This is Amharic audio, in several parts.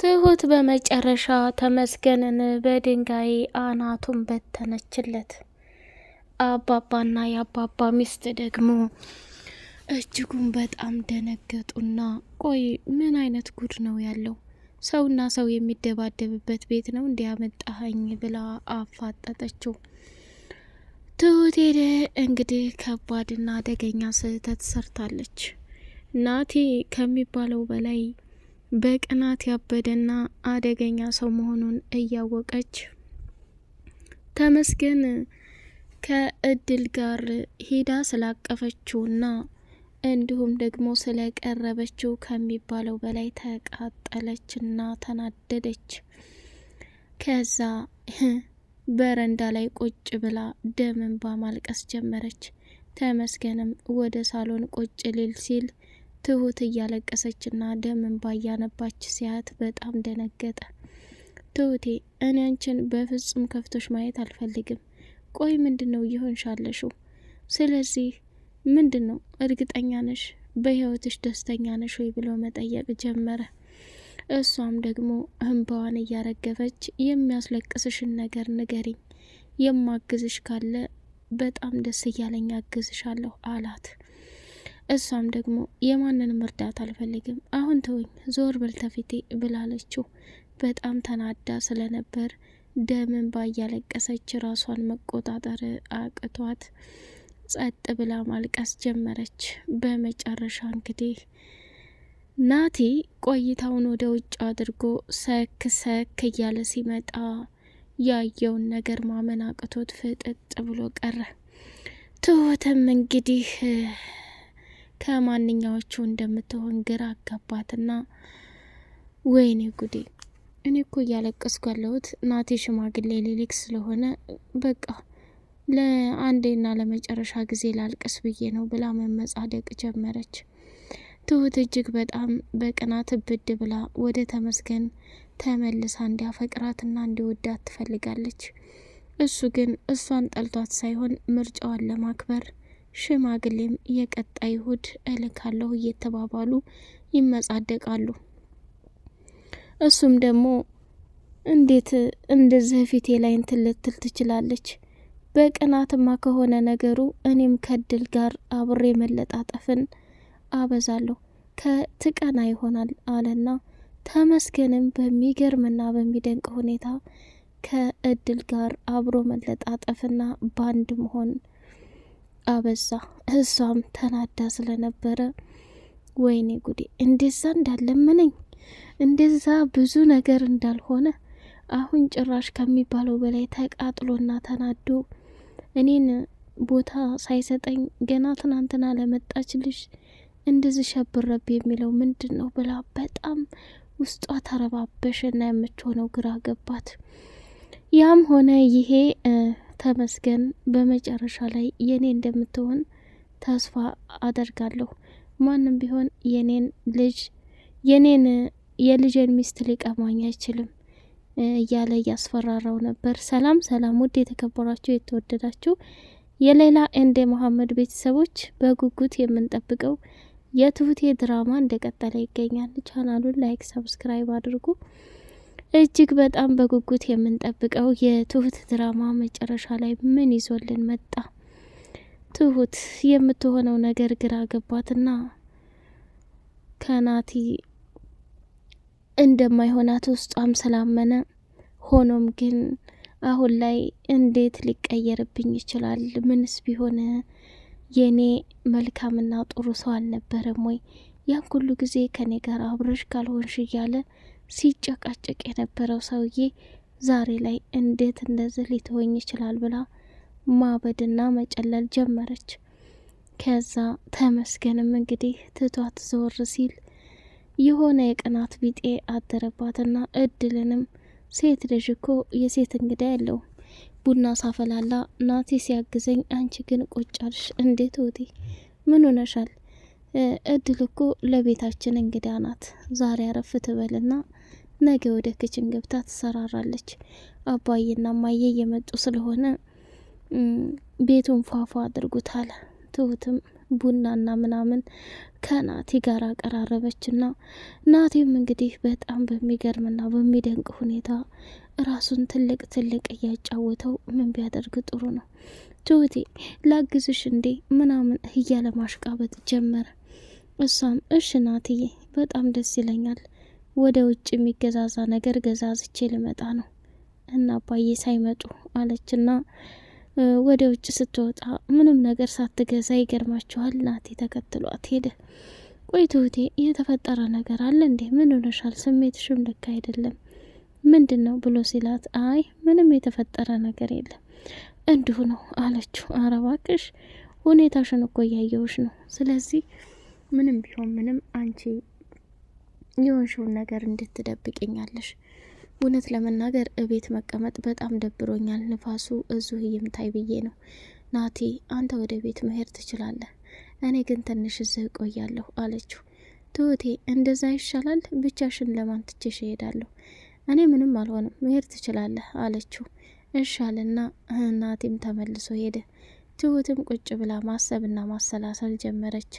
ትሁት በመጨረሻ ተመስገንን በድንጋይ አናቱን በተነችለት። አባባና የአባባ ሚስት ደግሞ እጅጉን በጣም ደነገጡና ቆይ ምን አይነት ጉድ ነው ያለው? ሰውና ሰው የሚደባደብበት ቤት ነው እንዲያመጣኸኝ ብላ አፋጠጠችው። ትሁት እንግዲህ ከባድና አደገኛ ስህተት ሰርታለች። ናቲ ከሚባለው በላይ በቅናት ያበደና አደገኛ ሰው መሆኑን እያወቀች ተመስገን ከእድል ጋር ሄዳ ስላቀፈችውና እንዲሁም ደግሞ ስለቀረበችው ከሚባለው በላይ ተቃጠለችና ተናደደች። ከዛ በረንዳ ላይ ቁጭ ብላ ደም እንባ ማልቀስ ጀመረች። ተመስገንም ወደ ሳሎን ቁጭ ሊል ሲል ትሁት እያለቀሰችና ደም እንባ እያነባች ሲያት በጣም ደነገጠ። ትሁቴ እኔ አንቺን በፍጹም ከፍቶሽ ማየት አልፈልግም። ቆይ ምንድነው እየሆንሻለሽው? ስለዚህ ምንድነው እርግጠኛ ነሽ? በህይወትሽ ደስተኛ ነሽ ወይ ብሎ መጠየቅ ጀመረ። እሷም ደግሞ እንባዋን እያረገፈች የሚያስለቅስሽን ነገር ንገሪኝ፣ የማግዝሽ ካለ በጣም ደስ እያለኝ አግዝሻለሁ አላት። እሷም ደግሞ የማንንም እርዳታ አልፈልግም፣ አሁን ተወኝ፣ ዞር ብል ተፊቴ ብላለችው። በጣም ተናዳ ስለነበር ደምን ባያለቀሰች ራሷን መቆጣጠር አቅቷት ጸጥ ብላ ማልቀስ ጀመረች። በመጨረሻ እንግዲህ ናቲ ቆይታውን ወደ ውጭ አድርጎ ሰክ እያለ ሲመጣ ያየውን ነገር ማመን አቅቶት ፍጥጥ ብሎ ቀረ። ትሁትም እንግዲህ ከማንኛዎቹ እንደምትሆን ግራ አጋባትና ወይኔ ጉዴ፣ እኔ እኮ እያለቀስኩ ያለሁት ናቲ ሽማግሌ ሊልክ ስለሆነ በቃ ለአንዴና ለመጨረሻ ጊዜ ላልቅስ ብዬ ነው ብላ መመጻደቅ ጀመረች። ትሁት እጅግ በጣም በቅናት ብድ ብላ ወደ ተመስገን ተመልሳ እንዲያፈቅራትና እንዲወዳት ትፈልጋለች። እሱ ግን እሷን ጠልቷት ሳይሆን ምርጫዋን ለማክበር ሽማግሌም የቀጣይ እሁድ እልካለሁ እየተባባሉ ይመጻደቃሉ። እሱም ደግሞ እንዴት እንደዚህ ፊቴ ላይ እንትን ልትል ትችላለች? በቅናትማ ከሆነ ነገሩ እኔም ከድል ጋር አብሬ መለጣጠፍን አበዛለሁ፣ ከትቀና ይሆናል አለና ተመስገንም በሚገርምና በሚደንቅ ሁኔታ ከእድል ጋር አብሮ መለጣጠፍና ባንድ መሆን አበዛ። እሷም ተናዳ ስለነበረ ወይኔ ጉዴ፣ እንደዛ እንዳለምነኝ እንደዛ ብዙ ነገር እንዳልሆነ አሁን ጭራሽ ከሚባለው በላይ ተቃጥሎና ተናዶ እኔን ቦታ ሳይሰጠኝ ገና ትናንትና ለመጣች ልጅ እንደዚህ ሸብረብ የሚለው ምንድን ነው ብላ በጣም ውስጧ ተረባበሸና የምትሆነው ግራ ገባት። ያም ሆነ ይሄ ተመስገን በመጨረሻ ላይ የኔ እንደምትሆን ተስፋ አደርጋለሁ። ማንም ቢሆን የልጄን ሚስት ሊቀማኝ አይችልም እያለ እያስፈራራው ነበር። ሰላም ሰላም! ውድ የተከበራችሁ የተወደዳችሁ የሌላ ኤንድ መሐመድ ቤተሰቦች በጉጉት የምንጠብቀው የትሁቴ ድራማ እንደቀጠለ ይገኛል። ቻናሉን ላይክ፣ ሰብስክራይብ አድርጉ። እጅግ በጣም በጉጉት የምንጠብቀው የትሁት ድራማ መጨረሻ ላይ ምን ይዞልን መጣ? ትሁት የምትሆነው ነገር ግራ ገባትና ከናቲ እንደማይሆናት ውስጧም ስላመነ፣ ሆኖም ግን አሁን ላይ እንዴት ሊቀየርብኝ ይችላል? ምንስ ቢሆን የኔ መልካምና ጥሩ ሰው አልነበረም ወይ? ያን ሁሉ ጊዜ ከኔ ጋር አብረሽ ካልሆንሽ እያለ ሲጨቃጨቅ የነበረው ሰውዬ ዛሬ ላይ እንዴት እንደዚህ ሊተወኝ ይችላል ብላ ማበድና መጨለል ጀመረች። ከዛ ተመስገንም እንግዲህ ትቷት ዞር ሲል የሆነ የቅናት ቢጤ አደረባትና እድልንም ሴት ልጅ እኮ የሴት እንግዳ ያለው ቡና ሳፈላላ ናቲ ሲያግዘኝ አንቺ ግን ቆጫልሽ እንዴት ውቴ ምን ሆነሻል? እድል እኮ ለቤታችን እንግዳ ናት። ዛሬ አረፍ ትበልና ነገ ወደ ክችን ገብታ ትሰራራለች። አባዬና ማዬ እየመጡ ስለሆነ ቤቱን ፏፏ አድርጉታል። ትሁትም ቡናና ምናምን ከናቲ ጋር አቀራረበችና ናቲም እንግዲህ በጣም በሚገርምና በሚደንቅ ሁኔታ ራሱን ትልቅ ትልቅ እያጫወተው ምን ቢያደርግ ጥሩ ነው ትሁቴ ላግዝሽ እንዴ ምናምን እያለ ማሽቃበጥ ጀመረ። እሷም እሽ ናትዬ በጣም ደስ ይለኛል፣ ወደ ውጭ የሚገዛዛ ነገር ገዛዝቼ ልመጣ ነው እና አባዬ ሳይመጡ አለችና ወደ ውጭ ስትወጣ ምንም ነገር ሳትገዛ ይገርማችኋል ናቲ ተከትሏት ሄደ። ቆይ ትሁቴ የተፈጠረ ነገር አለ እንዴ? ምን ሆነሻል? ስሜትሽም ልክ አይደለም ምንድን ነው ብሎ ሲላት አይ ምንም የተፈጠረ ነገር የለም እንዲሁ ነው አለችው። ኧረ እባክሽ ሁኔታሽን እኮ እያየሁሽ ነው። ስለዚህ ምንም ቢሆን ምንም አንቺ የሆንሽውን ነገር እንድትደብቅኛለሽ። እውነት ለመናገር እቤት መቀመጥ በጣም ደብሮኛል፣ ንፋሱ እዚሁ ይምታይ ብዬ ነው። ናቲ አንተ ወደ ቤት መሄድ ትችላለህ፣ እኔ ግን ትንሽ እዚህ እቆያለሁ አለችው። ትሁቴ እንደዛ ይሻላል፣ ብቻሽን ለማን ትቼሽ እሄዳለሁ? እኔ ምንም አልሆንም፣ መሄድ ትችላለህ አለችው። እሻልና ናቲም ተመልሶ ሄደ። ትሁትም ቁጭ ብላ ማሰብና ማሰላሰል ጀመረች።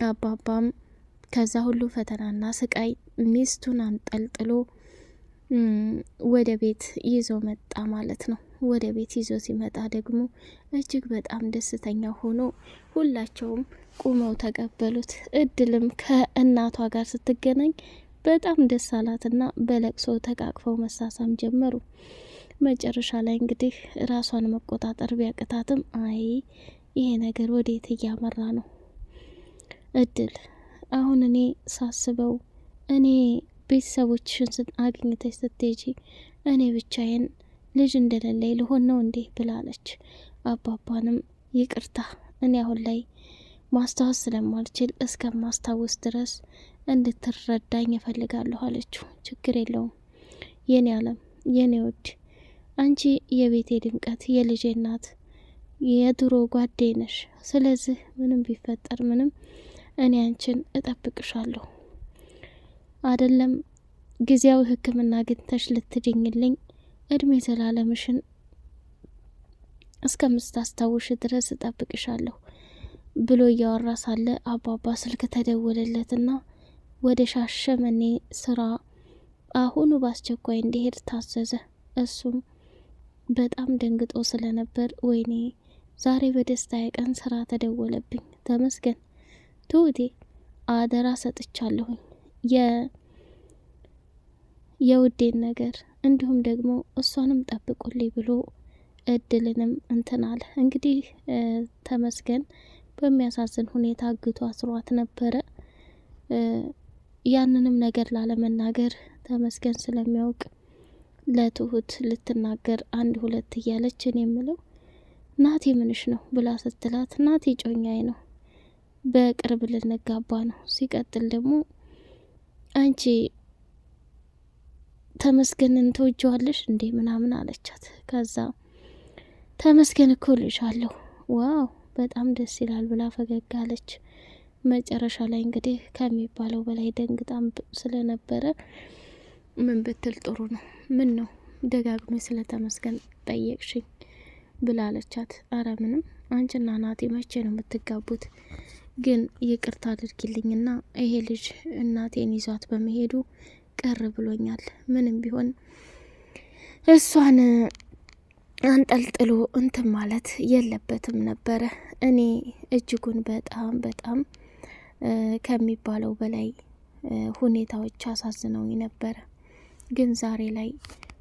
አባባም ከዛ ሁሉ ፈተናና ስቃይ ሚስቱን አንጠልጥሎ ወደ ቤት ይዞ መጣ ማለት ነው። ወደ ቤት ይዞ ሲመጣ ደግሞ እጅግ በጣም ደስተኛ ሆኖ ሁላቸውም ቁመው ተቀበሉት። እድልም ከእናቷ ጋር ስትገናኝ በጣም ደስ አላትና በለቅሶ ተቃቅፈው መሳሳም ጀመሩ። መጨረሻ ላይ እንግዲህ ራሷን መቆጣጠር ቢያቅታትም አይ ይሄ ነገር ወዴት እያመራ ነው? እድል አሁን እኔ ሳስበው እኔ ቤተሰቦችሽን አግኝተሽ ስትሄጂ እኔ ብቻዬን ልጅ እንደሌለኝ ልሆን ነው እንዴ ብላለች። አባባንም ይቅርታ እኔ አሁን ላይ ማስታወስ ስለማልችል እስከማስታወስ ድረስ እንድትረዳኝ እፈልጋለሁ አለችው። ችግር የለውም የኔ አለም የኔ ውድ፣ አንቺ የቤቴ ድምቀት፣ የልጄ እናት፣ የድሮ ጓዴ ነሽ። ስለዚህ ምንም ቢፈጠር ምንም እኔ አንቺን እጠብቅሻለሁ። አይደለም ጊዜያዊ ሕክምና አግኝተሽ ልትድኝልኝ እድሜ ዘላለምሽን እስከምታስታውሽ ድረስ እጠብቅሻለሁ ብሎ እያወራ ሳለ አባባ ስልክ ተደወለለትና ወደ ሻሸመኔ ስራ አሁኑ በአስቸኳይ እንዲሄድ ታዘዘ። እሱም በጣም ደንግጦ ስለነበር ወይኔ ዛሬ በደስታ ቀን ስራ ተደወለብኝ፣ ተመስገን ትሁቴ አደራ ሰጥቻለሁኝ የውዴን ነገር እንዲሁም ደግሞ እሷንም ጠብቁልኝ ብሎ እድልንም እንትን አለ። እንግዲህ ተመስገን በሚያሳዝን ሁኔታ አግቶ አስሯት ነበረ። ያንንም ነገር ላለመናገር ተመስገን ስለሚያውቅ ለትሁት ልትናገር አንድ ሁለት እያለች እኔ የምለው ናቲ ምንሽ ነው ብላ ስትላት ናቲ ጮኛዬ ነው፣ በቅርብ ልንጋባ ነው። ሲቀጥል ደግሞ አንቺ ተመስገንን ትወጂዋለሽ እንዴ ምናምን አለቻት። ከዛ ተመስገን እኮ ልሻለሁ፣ ዋው በጣም ደስ ይላል ብላ ፈገግ አለች። መጨረሻ ላይ እንግዲህ ከሚባለው በላይ ደንግጣም ስለነበረ ምን ብትል ጥሩ ነው፣ ምን ነው ደጋግሜ ስለ ተመስገን ጠየቅሽኝ ብላለቻት። አረ ምንም፣ አንቺና ናቲ መቼ ነው የምትጋቡት? ግን ይቅርታ አድርጊልኝና ይሄ ልጅ እናቴን ይዟት በመሄዱ ቀር ብሎኛል። ምንም ቢሆን እሷን አንጠልጥሎ እንትን ማለት የለበትም ነበረ። እኔ እጅጉን በጣም በጣም ከሚባለው በላይ ሁኔታዎች አሳዝነውኝ ነበረ። ግን ዛሬ ላይ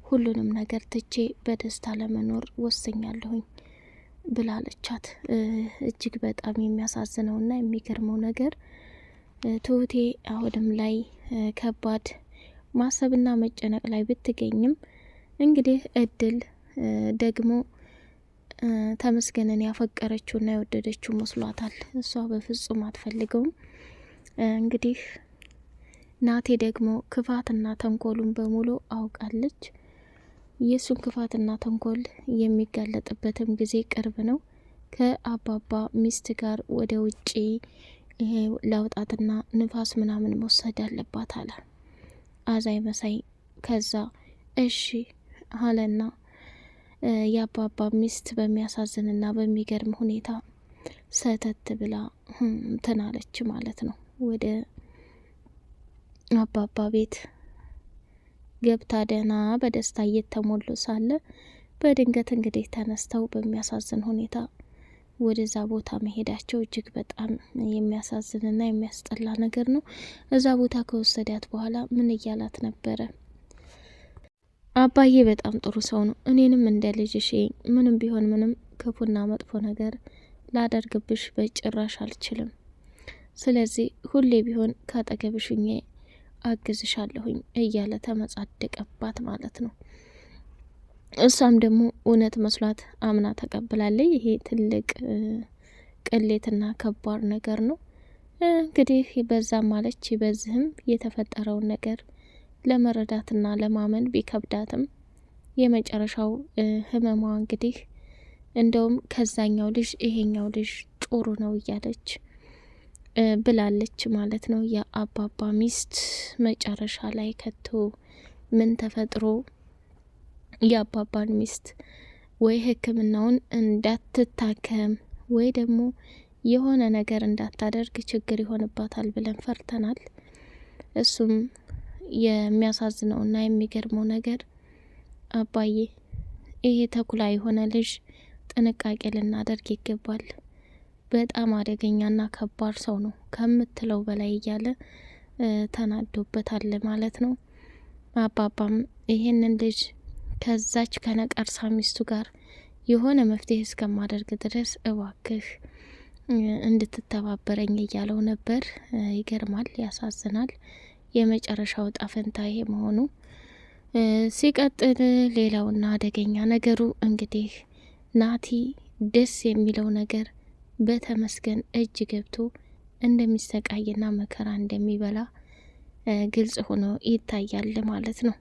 ሁሉንም ነገር ትቼ በደስታ ለመኖር ወስኛለሁኝ ብላለቻት። እጅግ በጣም የሚያሳዝነውና የሚገርመው ነገር ትሁቴ አሁንም ላይ ከባድ ማሰብና መጨነቅ ላይ ብትገኝም እንግዲህ እድል ደግሞ ተመስገንን ያፈቀረችውና የወደደችው መስሏታል። እሷ በፍጹም አትፈልገውም። እንግዲህ ናቴ ደግሞ ክፋትና ተንኮሉን በሙሉ አውቃለች። የእሱን ክፋትና ተንኮል የሚጋለጥበትም ጊዜ ቅርብ ነው። ከአባባ ሚስት ጋር ወደ ውጪ ላውጣትና ንፋስ ምናምን መውሰድ አለባት አለ አዛይ መሳይ። ከዛ እሺ አለና የአባባ ሚስት በሚያሳዝንና በሚገርም ሁኔታ ሰተት ብላ ትናለች ማለት ነው። ወደ አባባ ቤት ገብታ ደህና በደስታ እየተሞሉ ሳለ በድንገት እንግዲህ ተነስተው በሚያሳዝን ሁኔታ ወደዛ ቦታ መሄዳቸው እጅግ በጣም የሚያሳዝንና የሚያስጠላ ነገር ነው። እዛ ቦታ ከወሰዳት በኋላ ምን እያላት ነበረ? አባዬ በጣም ጥሩ ሰው ነው። እኔንም እንደ ልጅሽ ምንም ቢሆን ምንም ክፉና መጥፎ ነገር ላደርግብሽ በጭራሽ አልችልም። ስለዚህ ሁሌ ቢሆን ካጠገብሽ ሁኜ አግዝሻለሁኝ እያለ ተመጻደቀባት ማለት ነው። እሷም ደግሞ እውነት መስሏት አምና ተቀብላለች። ይሄ ትልቅ ቅሌትና ከባድ ነገር ነው። እንግዲህ በዛም ማለች በዚህም የተፈጠረውን ነገር ለመረዳትና ለማመን ቢከብዳትም የመጨረሻው ህመሟ እንግዲህ እንደውም ከዛኛው ልጅ ይሄኛው ልጅ ጥሩ ነው እያለች ብላለች ማለት ነው። የአባባ ሚስት መጨረሻ ላይ ከቶ ምን ተፈጥሮ የአባባን ሚስት ወይ ሕክምናውን እንዳትታከም ወይ ደግሞ የሆነ ነገር እንዳታደርግ ችግር ይሆንባታል ብለን ፈርተናል። እሱም የሚያሳዝነውና የሚገርመው ነገር አባዬ ይሄ ተኩላ የሆነ ልጅ ጥንቃቄ ልናደርግ ይገባል፣ በጣም አደገኛና ከባድ ሰው ነው ከምትለው በላይ እያለ ተናዶበታል ማለት ነው። አባባም ይሄንን ልጅ ከዛች ከነቀርሳ ሚስቱ ጋር የሆነ መፍትሄ እስከማደርግ ድረስ እባክህ እንድትተባበረኝ እያለው ነበር። ይገርማል፣ ያሳዝናል። የመጨረሻው ጣፈንታ ይሄ መሆኑ ሲቀጥል፣ ሌላውና አደገኛ ነገሩ እንግዲህ ናቲ ደስ የሚለው ነገር በተመስገን እጅ ገብቶ እንደሚሰቃይና መከራ እንደሚበላ ግልጽ ሆኖ ይታያል ማለት ነው።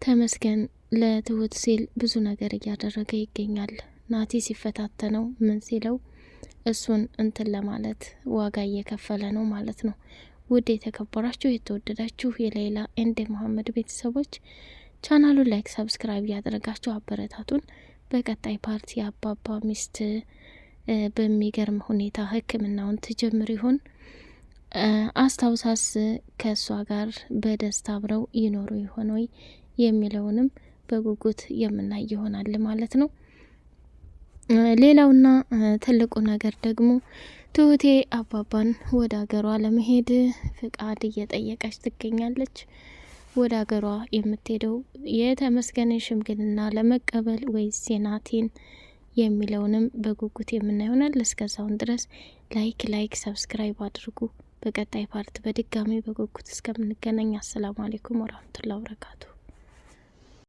ተመስገን ለትሁት ሲል ብዙ ነገር እያደረገ ይገኛል። ናቲ ሲፈታተነው ምን ሲለው እሱን እንትን ለማለት ዋጋ እየከፈለ ነው ማለት ነው። ውድ የተከበራችሁ የተወደዳችሁ የሌላ ኤንድ መሐመድ ቤተሰቦች ቻናሉን ላይክ፣ ሰብስክራይብ እያደረጋችሁ አበረታቱን። በቀጣይ ፓርቲ የአባባ ሚስት በሚገርም ሁኔታ ሕክምናውን ትጀምር ይሆን? አስታውሳስ ከእሷ ጋር በደስታ አብረው ይኖሩ ይሆን ወይ የሚለውንም በጉጉት የምናይ ይሆናል ማለት ነው። ሌላውና ትልቁ ነገር ደግሞ ትሁቴ አባባን ወደ ሀገሯ ለመሄድ ፍቃድ እየጠየቀች ትገኛለች። ወደ ሀገሯ የምትሄደው የተመስገንን ሽምግልና ለመቀበል ወይስ የናቲን የሚለውንም በጉጉት የምናይ ይሆናል። እስከዛውን ድረስ ላይክ ሰብስክራይብ አድርጉ። በቀጣይ ፓርት በድጋሚ በጉጉት እስከምንገናኝ አሰላሙ አሌይኩም ወራህመቱላሂ ወበረካቱ።